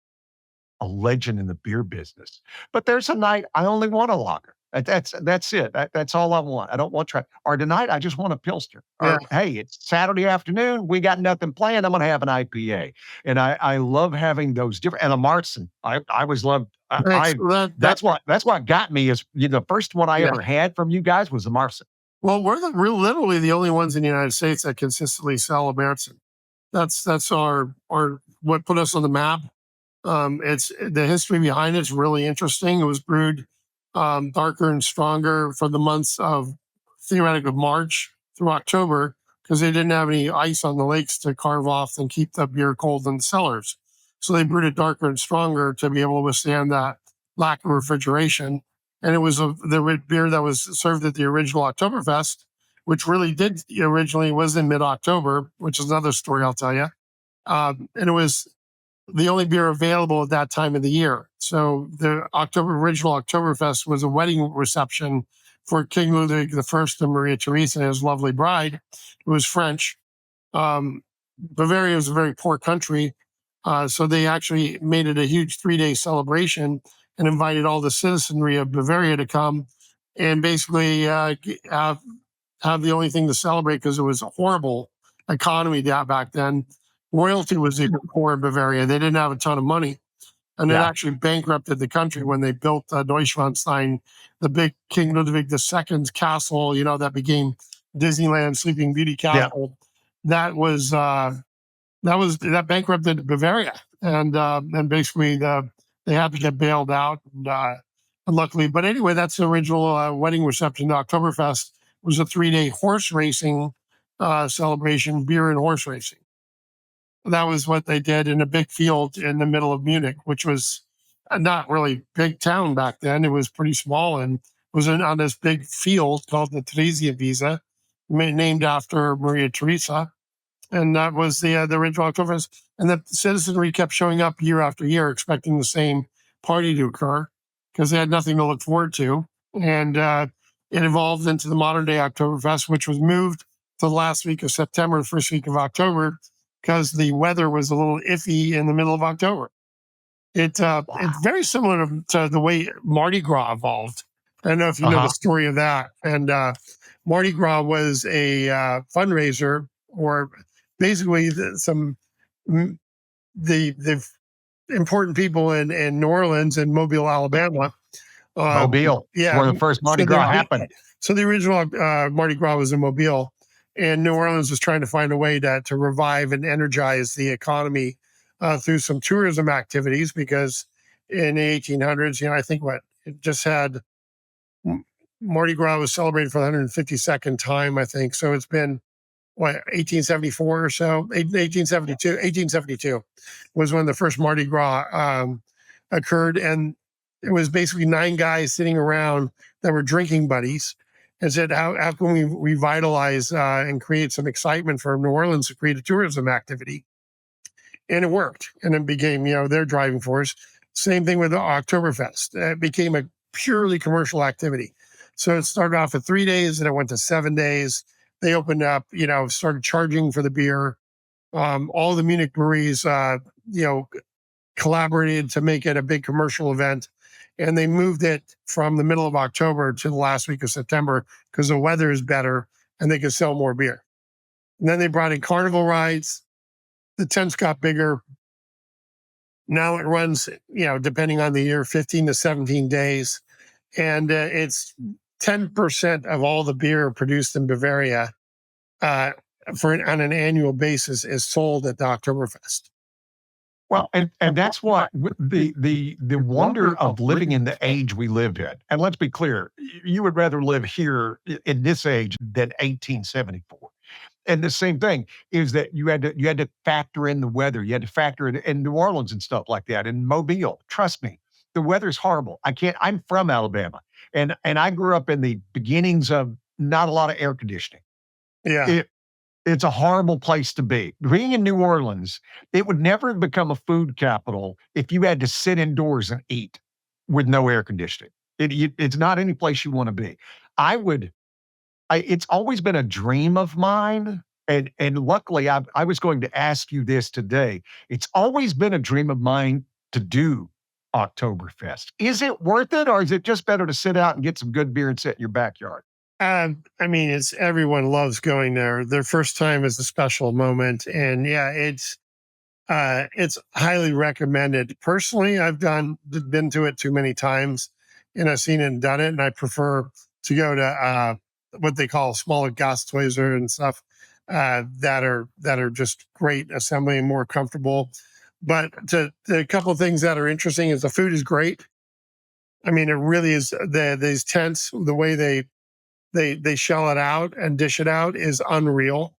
legend in the beer business, but there's a night I only want a lager. That's it. That's all I want. I don't want or tonight I just want a Pilsner. Yeah. Or hey, it's Saturday afternoon. We got nothing planned. I'm going to have an IPA, and I love having those different. And a Marzen. I always loved. That's what got me is the first one I ever had from you guys was a Marzen. Well, we're literally the only ones in the United States that consistently sell a Marzen. That's our what put us on the map. It's the history behind it's really interesting. It was brewed darker and stronger for the months of theoretically March through October because they didn't have any ice on the lakes to carve off and keep the beer cold in the cellars. So they brewed it darker and stronger to be able to withstand that lack of refrigeration. And it was the beer that was served at the original Oktoberfest, which really did originally was in mid-October, which is another story I'll tell you. And it was the only beer available at that time of the year. So the original Oktoberfest was a wedding reception for King Ludwig I and Maria Theresa, his lovely bride, who was French. Bavaria was a very poor country. So they actually made it a huge 3-day celebration and invited all the citizenry of Bavaria to come and basically have the only thing to celebrate because it was a horrible economy back then. Royalty was even poor in Bavaria. They didn't have a ton of money. And it actually bankrupted the country when they built Neuschwanstein, the big King Ludwig II's castle, that became Disneyland Sleeping Beauty Castle. Yeah. That bankrupted Bavaria. And basically they had to get bailed out. And luckily, but anyway, that's the original wedding reception. The Oktoberfest was a 3-day horse racing celebration, beer and horse racing. That was what they did in a big field in the middle of Munich, which was not really big town back then. It was pretty small and was on this big field called the Theresienwiese, named after Maria Theresa. And that was the original Oktoberfest. And the citizenry kept showing up year after year, expecting the same party to occur because they had nothing to look forward to. And it evolved into the modern day Oktoberfest, which was moved to the last week of September, first week of October, because the weather was a little iffy in the middle of October. It's very similar to the way Mardi Gras evolved. I don't know if you know the story of that. And Mardi Gras was a fundraiser, or basically the important people in New Orleans and Mobile, Alabama. Mobile, where the first Mardi Gras happened. So the original Mardi Gras was in Mobile. And New Orleans was trying to find a way to revive and energize the economy through some tourism activities, because in the 1800s, I think it just had Mardi Gras was celebrated for the 152nd time, I think. So it's been 1874 or so, 1872 was when the first Mardi Gras occurred. And it was basically 9 guys sitting around that were drinking buddies and said, how can we revitalize and create some excitement for New Orleans to create a tourism activity? And it worked. And it became, their driving force. Same thing with the Oktoberfest. It became a purely commercial activity. So it started off at 3 days and it went to 7 days. They opened up, started charging for the beer. All the Munich breweries, collaborated to make it a big commercial event. And they moved it from the middle of October to the last week of September because the weather is better and they could sell more beer. And then they brought in carnival rides. The tents got bigger. Now it runs, depending on the year, 15 to 17 days. And it's 10% of all the beer produced in Bavaria on an annual basis is sold at the Oktoberfest. Well, and that's what the wonder of living in the age we live in. And let's be clear, you would rather live here in this age than 1874. And the same thing is that you had to factor in the weather. You had to factor it in New Orleans and stuff like that. And Mobile, trust me, the weather's horrible. I'm from Alabama, and I grew up in the beginnings of not a lot of air conditioning. Yeah. It's a horrible place to be. Being in New Orleans, it would never have become a food capital if you had to sit indoors and eat with no air conditioning. It's not any place you want to be. It's always been a dream of mine, and luckily I was going to ask you this today. It's always been a dream of mine to do Oktoberfest. Is it worth it, or is it just better to sit out and get some good beer and sit in your backyard? It's everyone loves going there. Their first time is a special moment, and yeah, it's highly recommended. Personally, I've been to it too many times, and I've seen it and done it, and I prefer to go to what they call smaller Gasthäuser and stuff that are just great assembly and more comfortable. But the couple of things that are interesting is the food is great. I mean, it really is. These tents, the way they shell it out and dish it out is unreal.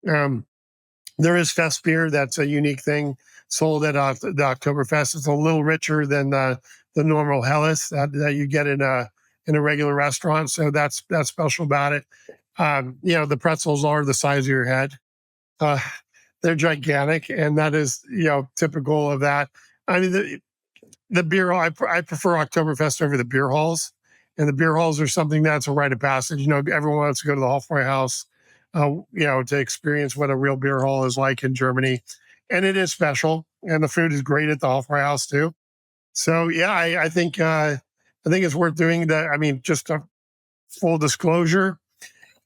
There is fest beer that's a unique thing sold at the Oktoberfest. It's a little richer than the normal Helles that you get in a regular restaurant. So that's special about it. The pretzels are the size of your head. They're gigantic, and that is typical of that. I mean, the beer hall, I prefer Oktoberfest over the beer halls. And the beer halls are something that's a rite of passage. Everyone wants to go to the Hofbräuhaus, to experience what a real beer hall is like in Germany. And it is special. And the food is great at the Hofbräuhaus too. So yeah, I think it's worth doing that. I mean, just a full disclosure,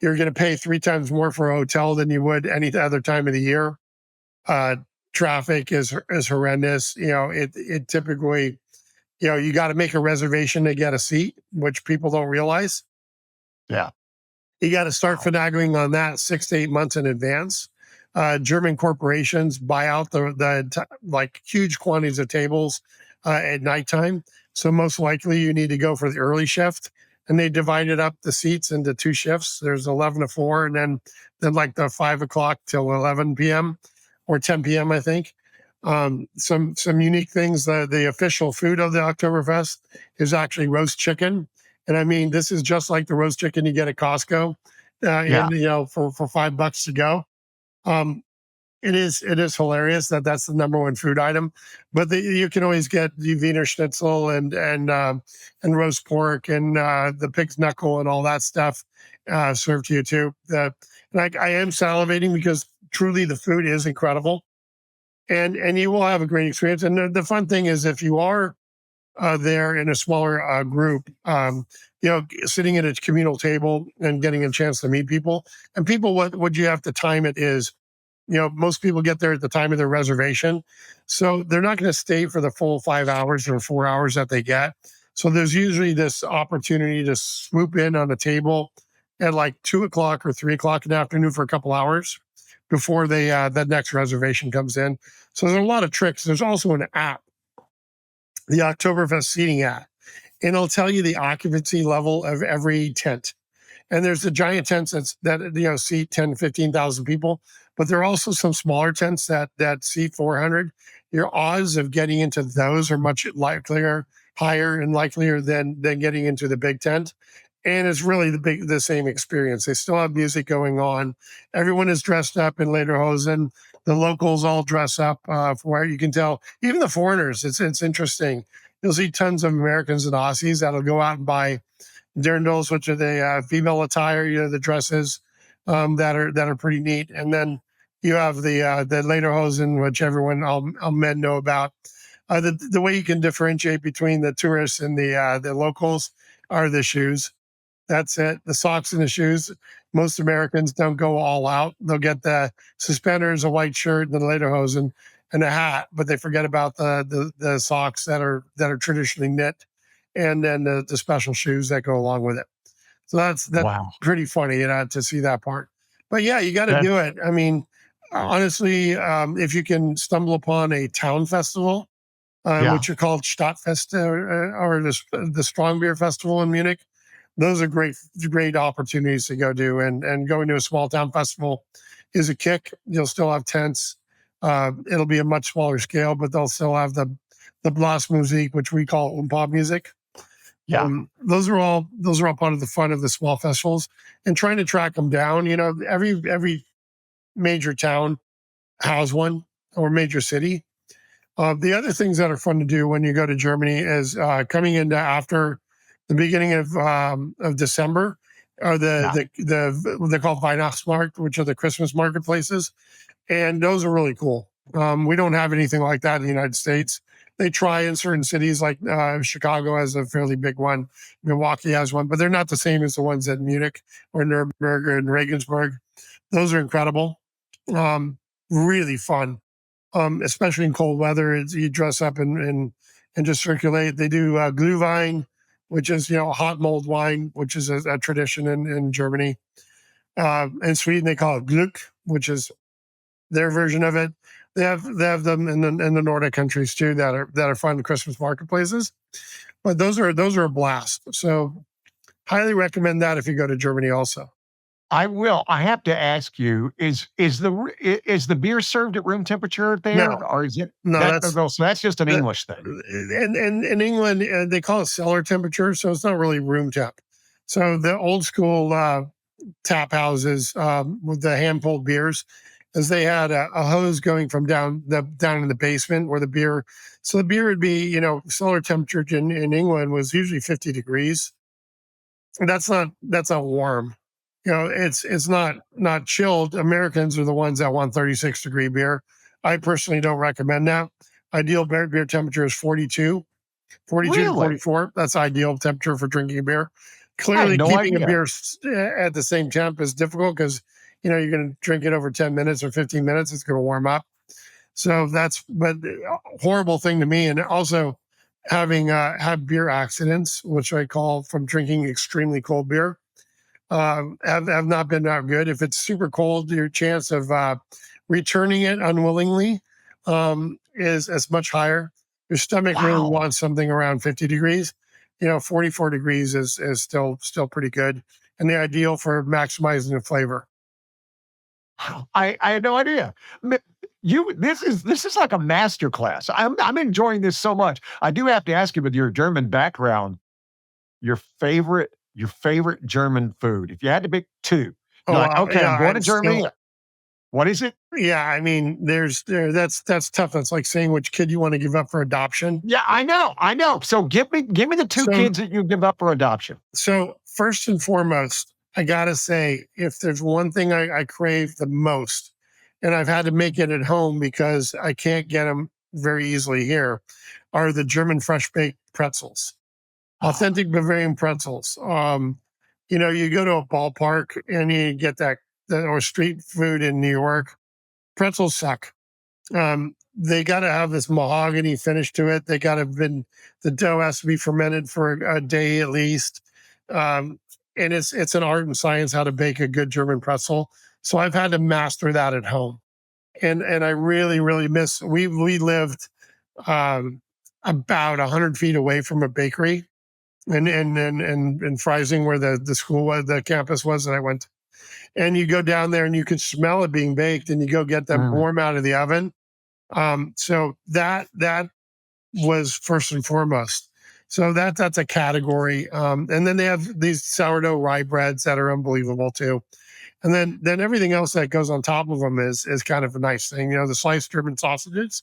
you're going to pay 3 times more for a hotel than you would any other time of the year. Traffic is horrendous. It typically, you got to make a reservation to get a seat, which people don't realize. Yeah. You got to start finagling on that 6 to 8 months in advance. German corporations buy out the huge quantities of tables at nighttime. So most likely you need to go for the early shift, and they divided up the seats into 2 shifts. There's 11 to 4, and then like the 5 o'clock till 11 p.m. or 10 p.m. I think. Some unique things. The official food of the Oktoberfest is actually roast chicken, and I mean this is just like the roast chicken you get at Costco, for $5 to go. It is hilarious that's the number one food item, but you can always get the Wiener Schnitzel and roast pork and the pig's knuckle and all that stuff served to you too. I am salivating because truly the food is incredible. And you will have a great experience. And the fun thing is if you are there in a smaller group, sitting at a communal table and getting a chance to meet people. And people, what you have to time it is, most people get there at the time of their reservation. So they're not going to stay for the full 5 hours or 4 hours that they get. So there's usually this opportunity to swoop in on a table at like 2 o'clock or 3 o'clock in the afternoon for a couple hours before that next reservation comes in. So there's a lot of tricks. There's also an app, the Oktoberfest seating app, and it'll tell you the occupancy level of every tent. And there's the giant tents that seat 10, 15,000 people, but there are also some smaller tents that seat 400. Your odds of getting into those are much higher and likelier than getting into the big tent. And it's really the same experience. They still have music going on. Everyone is dressed up in lederhosen. The locals all dress up for where you can tell. Even the foreigners, it's interesting. You'll see tons of Americans and Aussies that'll go out and buy dirndls, which are the female attire, the dresses that are pretty neat. And then you have the lederhosen, which all men know about. The way you can differentiate between the tourists and the locals are the shoes. That's it. The socks and the shoes. Most Americans don't go all out. They'll get the suspenders, a white shirt, and the lederhosen, and a hat, but they forget about the socks that are traditionally knit, and then the special shoes that go along with it. So that's Wow. pretty funny, to see that part. But yeah, you got to That- do it. I mean, honestly, if you can stumble upon a town festival, Yeah. which are called Stadtfest, or the Strong Beer Festival in Munich, those are great opportunities to go do. And going to a small town festival is a kick. You'll still have tents. It'll be a much smaller scale, but they'll still have the Blasmusik, which we call pop music. Yeah. Those are all part of the fun of the small festivals, and trying to track them down. Every major town has one, or major city. The other things that are fun to do when you go to Germany is coming into after the beginning of December are they're called Weihnachtsmarkt, which are the Christmas marketplaces, and those are really cool. We don't have anything like that in the United States. They try in certain cities, like Chicago has a fairly big one, Milwaukee has one, but they're not the same as the ones at Munich or Nuremberg and Regensburg. Those are incredible, really fun. Especially in cold weather, you dress up and just circulate. They do Glühwein, which is hot mulled wine, which is a tradition in Germany. In Sweden, they call it Glück, which is their version of it. They have them in the Nordic countries too that are fun Christmas marketplaces. But those are a blast. So highly recommend that if you go to Germany also. I will. I have to ask you: is the beer served at room temperature there, No. or is it? No, So that's just an that- English thing. And in England, they call it cellar temperature, so it's not really room temp. So the old school tap houses with the hand pulled beers, as they had a hose going from down in the basement where the beer. So the beer would be, cellar temperature in England was usually 50 degrees. That's not warm. It's not chilled. Americans are the ones that want 36-degree beer. I personally don't recommend that. Ideal beer temperature is 42 to Really? 44. That's ideal temperature for drinking beer. I Clearly, had no keeping idea. a beer at the same temp is difficult because you're going to drink it over 10 minutes or 15 minutes. It's going to warm up. So but horrible thing to me. And also having had beer accidents, which I call from drinking extremely cold beer, have not been that good. If it's super cold, your chance of returning it unwillingly is much higher. Your stomach really Wow. wants something around 50 degrees. 44 degrees is still pretty good, and the ideal for maximizing the flavor. I had no idea. This is like a master class. I'm enjoying this so much. I do have to ask you, with your German background, your favorite German food. If you had to pick two, you're like, wow. okay, Yeah, I'm going to I'm Germany. still- What is it? yeah, I mean, that's tough. That's like saying which kid you want to give up for adoption. Yeah, I know. So give me the two So- kids that you give up for adoption. So first and foremost, I gotta say, if there's one thing I crave the most, and I've had to make it at home because I can't get them very easily here, are the German fresh baked pretzels, authentic Bavarian pretzels. You go to a ballpark and you get that or street food in New York. Pretzels suck. They got to have this mahogany finish to it. The dough has to be fermented for a day at least. And it's an art and science how to bake a good German pretzel. So I've had to master that at home. And I really, really miss, we lived about 100 feet away from a bakery in Freising, where the school was, the campus was that I went. And you go down there and you can smell it being baked, and you go get them warm out of the oven. So that was first and foremost. So that's a category. And then they have these sourdough rye breads that are unbelievable too. And then everything else that goes on top of them is kind of a nice thing. The sliced German sausages.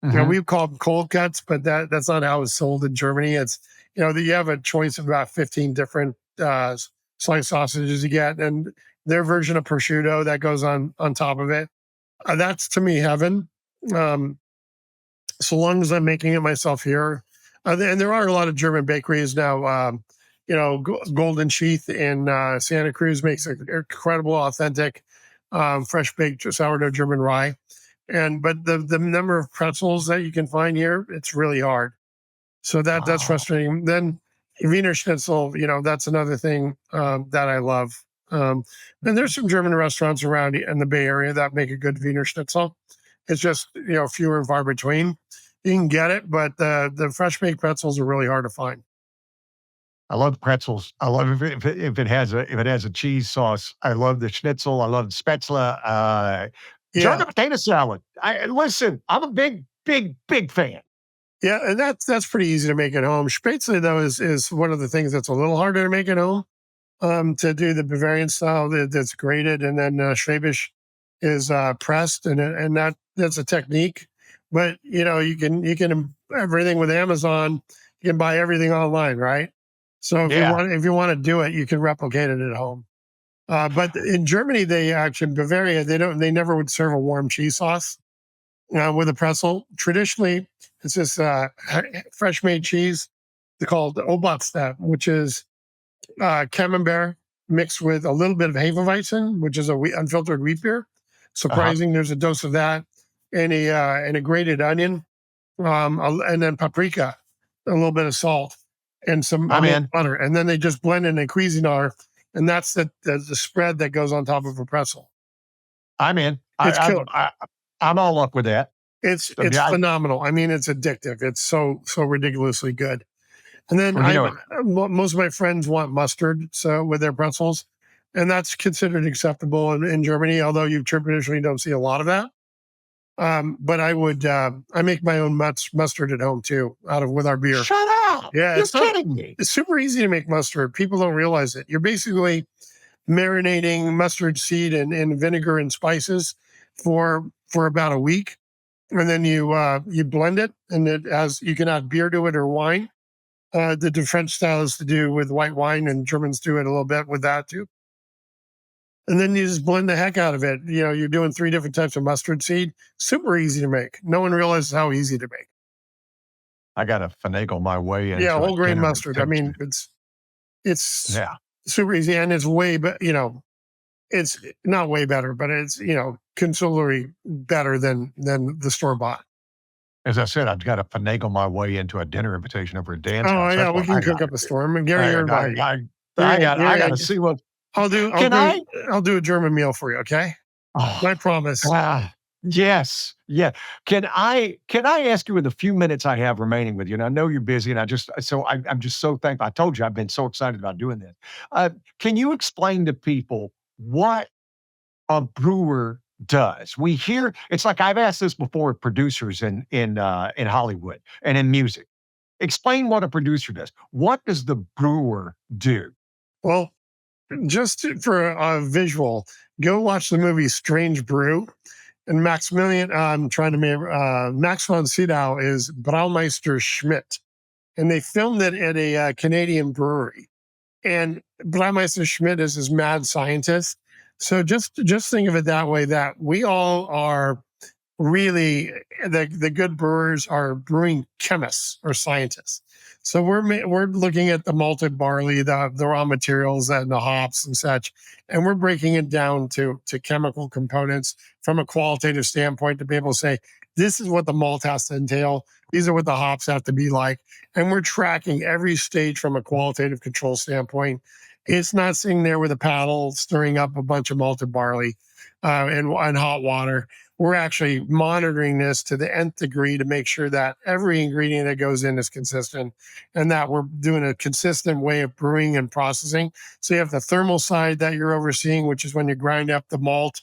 Mhm. We call them cold cuts, but that's not how it's sold in Germany. It's you have a choice of about 15 different sliced sausages you get, and their version of prosciutto that goes on top of it. That's to me heaven. so long as I'm making it myself here. And there are a lot of German bakeries now. Golden Sheath in Santa Cruz makes an incredible, authentic, fresh baked sourdough German rye. But the number of pretzels that you can find here, it's really hard. So that's Wow. frustrating. Then Wiener Schnitzel, that's another thing that I love. And there's some German restaurants around in the Bay Area that make a good Wiener Schnitzel. It's just fewer and far between. You can get it, but the fresh baked pretzels are really hard to find. I love pretzels. I love if it has a cheese sauce. I love the schnitzel. I love the spätzle. Yeah, German potato salad. Listen. I'm a big fan. yeah, and that's pretty easy to make at home. Spätzle though is one of the things that's a little harder to make at home. To do the Bavarian style that's grated, and then Schwäbisch is pressed, and that's a technique. But you can everything with Amazon. You can buy everything online, right? So Yeah. if you want to do it, you can replicate it at home. But in Germany, they actually Bavaria they never would serve a warm cheese sauce with a pretzel. Traditionally, it's this fresh made cheese. They're called Oberste, which is camembert mixed with a little bit of Hefeweizen, which is unfiltered wheat beer. Uh-huh. Surprising, there's a dose of that, and a grated onion, and then paprika, a little bit of salt, and a I'm little in. butter, and then they just blend in a Cuisinart, and that's the spread that goes on top of a pretzel. I'm in. It's killer. I'm all up with that. So, It's yeah. phenomenal. I mean, it's addictive. It's so ridiculously good. And then Well, most of my friends want mustard so with their pretzels, and that's considered acceptable in Germany, although you traditionally don't see a lot of that. But I make my own mustard at home too, with our beer. shut up. Yeah, You're kidding me. it's super easy to make mustard. People don't realize it. You're basically marinating mustard seed in vinegar and spices for about a week, and then you blend it, and you can add beer to it or wine. The French style is to do with white wine, and Germans do it a little bit with that too. And then you just blend the heck out of it. You're doing 3 different types of mustard seed. Super easy to make. No one realizes how easy to make. I got to finagle my way Yeah, into a whole grain dinner mustard. I mean, invitation. it's Yeah. super easy, and it's it's not way better, but it's considerably better than the store bought. As I said, I've got to finagle my way into a dinner invitation over at Dan's Oh house. yeah, That's we what can I cook got up to a do. storm. And Gary, you're invited. I got to see what. I'll do Can I? I'll do a German meal for you. Okay, Oh, I promise. yes. Yeah. Can I ask you in the few minutes I have remaining with you? And I know you're busy, and I'm just so thankful. I told you I've been so excited about doing this. Can you explain to people what a brewer does? We hear it's like I've asked this before of producers in Hollywood and in music. Explain what a producer does. What does the brewer do? Well, for a visual, go watch the movie Strange Brew. And Maximilian, I'm trying to remember, Max von Sydow is Braumeister Schmidt. And they filmed it at a Canadian brewery. And Braumeister Schmidt is this mad scientist. So just think of it that way, that we all are really the good brewers are brewing chemists or scientists. So we're looking at the malted barley, the raw materials and the hops and such, and we're breaking it down to chemical components from a qualitative standpoint to be able to say this is what the malt has to entail. These are what the hops have to be like, and we're tracking every stage from a qualitative control standpoint. It's not sitting there with a paddle stirring up a bunch of malted barley and hot water. We're actually monitoring this to the nth degree to make sure that every ingredient that goes in is consistent, and that we're doing a consistent way of brewing and processing. So you have the thermal side that you're overseeing, which is when you grind up the malt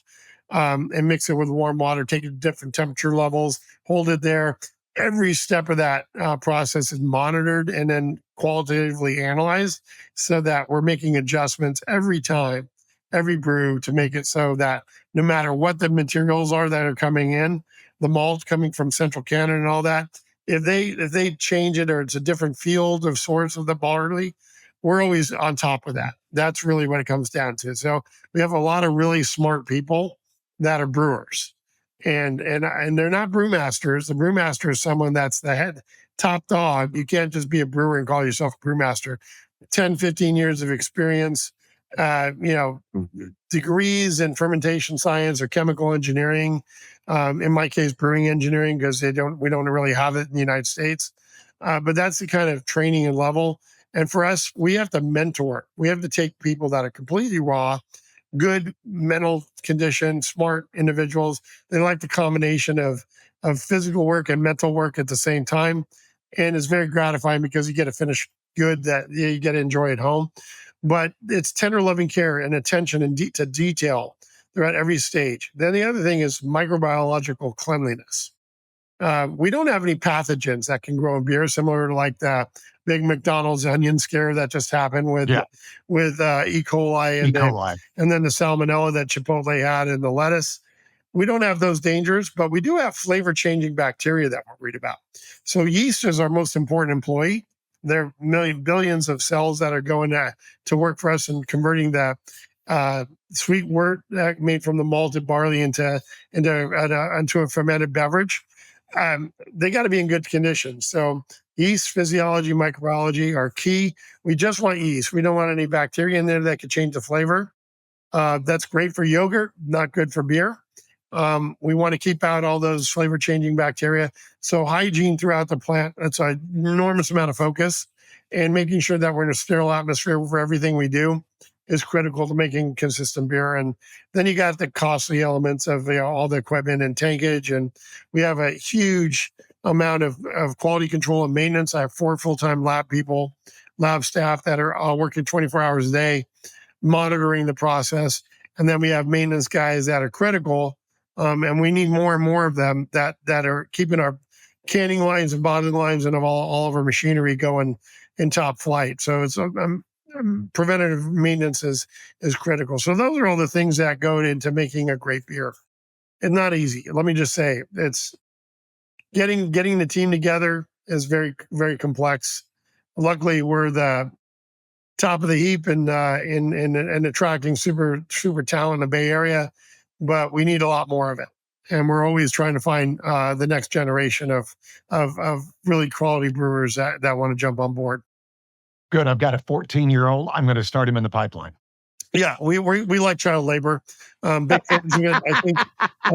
and mix it with warm water, take it to different temperature levels, hold it there. Every step of that process is monitored and then qualitatively analyzed so that we're making adjustments every time, every brew, to make it so that no matter what the materials are that are coming in, the malt coming from central Canada and all that, if they change it or it's a different field of source of the barley, we're always on top of that. That's really what it comes down to. So we have a lot of really smart people that are brewers. and they're not brewmasters. The brewmaster is someone that's the head top dog. You can't just be a brewer and call yourself a brewmaster. 10, 15 years of experience, degrees in fermentation science or chemical engineering. In my case, brewing engineering, because we don't really have it in the United States. But that's the kind of training and level. And for us, we have to mentor. We have to take people that are completely raw, good mental condition, smart individuals. They like the combination of physical work and mental work at the same time. And it's very gratifying because you get to finish good that you get to enjoy at home. But it's tender loving care and attention and to detail throughout every stage. Then the other thing is microbiological cleanliness. We don't have any pathogens that can grow in beer, similar to like the big McDonald's onion scare that just happened with E. coli and then the salmonella that Chipotle had in the lettuce. We don't have those dangers, but we do have flavor changing bacteria that we're worried about. So yeast is our most important employee. There are billions of cells that are going to work for us and converting the sweet wort that made from the malted barley into a fermented beverage. They got to be in good condition. So yeast physiology, microbiology are key. We just want yeast. We don't want any bacteria in there that could change the flavor. That's great for yogurt, not good for beer. We want to keep out all those flavor changing bacteria. So hygiene throughout the plant, that's an enormous amount of focus, and making sure that we're in a sterile atmosphere for everything we do is critical to making consistent beer. And then you got the costly elements of all the equipment and tankage. And we have a huge amount of quality control and maintenance. I have 4 full-time lab staff that are all working 24 hours a day, monitoring the process. And then we have maintenance guys that are critical. And we need more and more of them that are keeping our canning lines and bottling lines and all of our machinery going in top flight. So it's preventative maintenance is critical. So those are all the things that go into making a great beer. It's not easy. Let me just say, it's getting the team together is very, very complex. Luckily, we're the top of the heap in attracting super talent in the Bay Area, but we need a lot more of it. And we're always trying to find the next generation of really quality brewers that want to jump on board. Good. I've got a 14-year-old. I'm going to start him in the pipeline. Yeah, we like child labor. Big I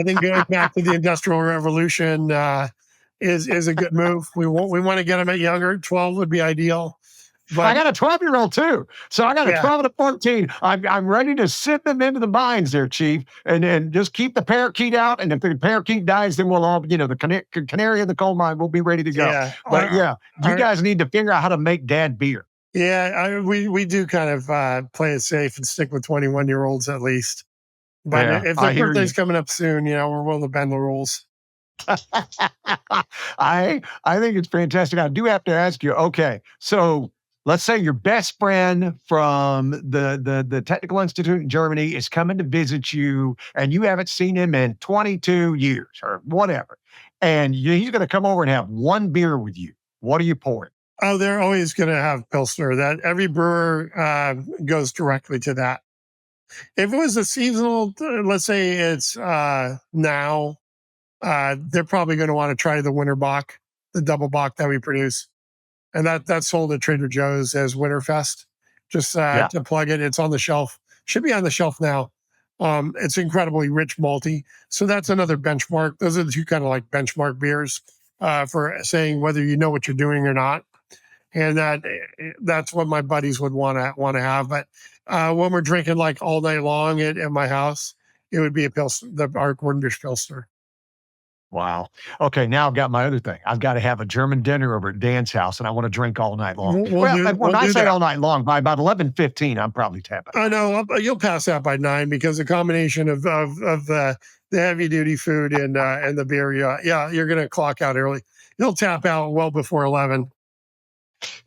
think going back to the Industrial Revolution is a good move. We want to get them at younger. 12 would be ideal. But I got a 12-year-old too. So I got a 12 and a 14. I'm ready to send them into the mines there, Chief, and just keep the parakeet out. And if the parakeet dies, then we'll all, the canary in the coal mine, we'll be ready to go. Yeah. But you guys need to figure out how to make dad beer. Yeah, we do kind of play it safe and stick with 21-year-olds at least. But if their birthday's coming up soon, we're willing to bend the rules. I think it's fantastic. I do have to ask you, okay, so let's say your best friend from the Technical Institute in Germany is coming to visit you, and you haven't seen him in 22 years or whatever, and he's going to come over and have one beer with you. What are you pouring? Oh, they're always going to have Pilsner. That every brewer goes directly to that. If it was a seasonal, let's say it's now, they're probably going to want to try the Winter Bock, the double Bock that we produce. And that's sold at Trader Joe's as Winterfest. Just to plug it, it's on the shelf. Should be on the shelf now. It's incredibly rich malty. So that's another benchmark. Those are the two kind of like benchmark beers for saying whether you know what you're doing or not. And that's what my buddies would want to have. But when we're drinking like all night long at my house, it would be a Pilsner, our Gordon Biersch Pilsner. Wow. Okay, now I've got my other thing. I've got to have a German dinner over at Dan's house, and I want to drink all night long. When I say all night long, by about 11:15, I'm probably tapping. I know you'll pass out by 9 because the combination of the heavy duty food and the beer, you're going to clock out early. You'll tap out well before 11.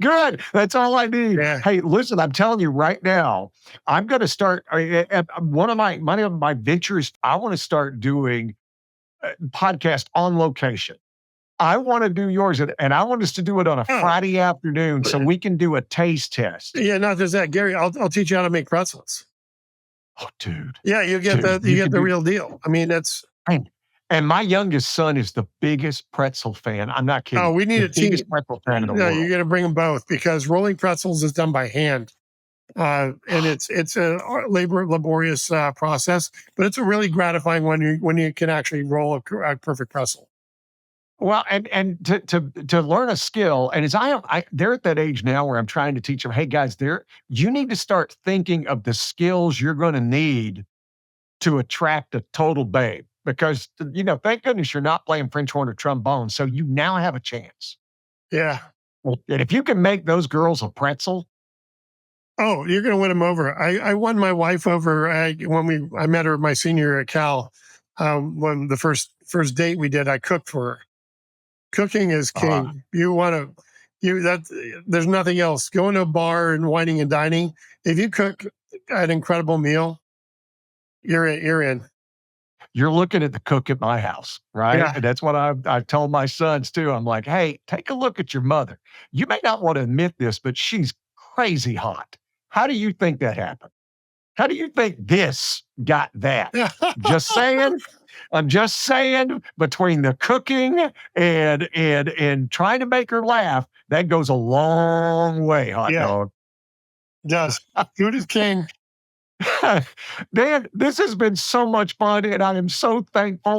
Good. That's all I need. Yeah. Hey, listen, I'm telling you right now, I'm going to start one of my ventures. I want to start doing podcast on location. I want to do yours, and I want us to do it on a Friday afternoon so we can do a taste test. Yeah, not just that, Gary. I'll teach you how to make pretzels. Oh, dude. Yeah, you get the real deal. I mean, that's. And my youngest son is the biggest pretzel fan. I'm not kidding. Oh, we need the a team. biggest pretzel fan in the No, world. you're going to bring them both because rolling pretzels is done by hand. And it's a laborious process, but it's a really gratifying when you can actually roll a perfect pretzel. Well, and to learn a skill, and as they're at that age now where I'm trying to teach them, hey guys, you need to start thinking of the skills you're going to need to attract a total babe, because thank goodness you're not playing French horn or trombone, so you now have a chance. Yeah. And if you can make those girls a pretzel, oh, you're going to win them over. I won my wife over when I met her my senior year at Cal. When the first date we did, I cooked for her. Cooking is king. There's nothing else. Going to a bar and whining and dining. If you cook an incredible meal, you're in. You're looking at the cook at my house, right? Yeah. And that's what I've told my sons too. I'm like, hey, take a look at your mother. You may not want to admit this, but she's crazy hot. How do you think that happened? How do you think this got that? Just saying. I'm just saying, between the cooking and trying to make her laugh, that goes a long way, hot dog. It does. Food is king. Dan, this has been so much fun, and I am so thankful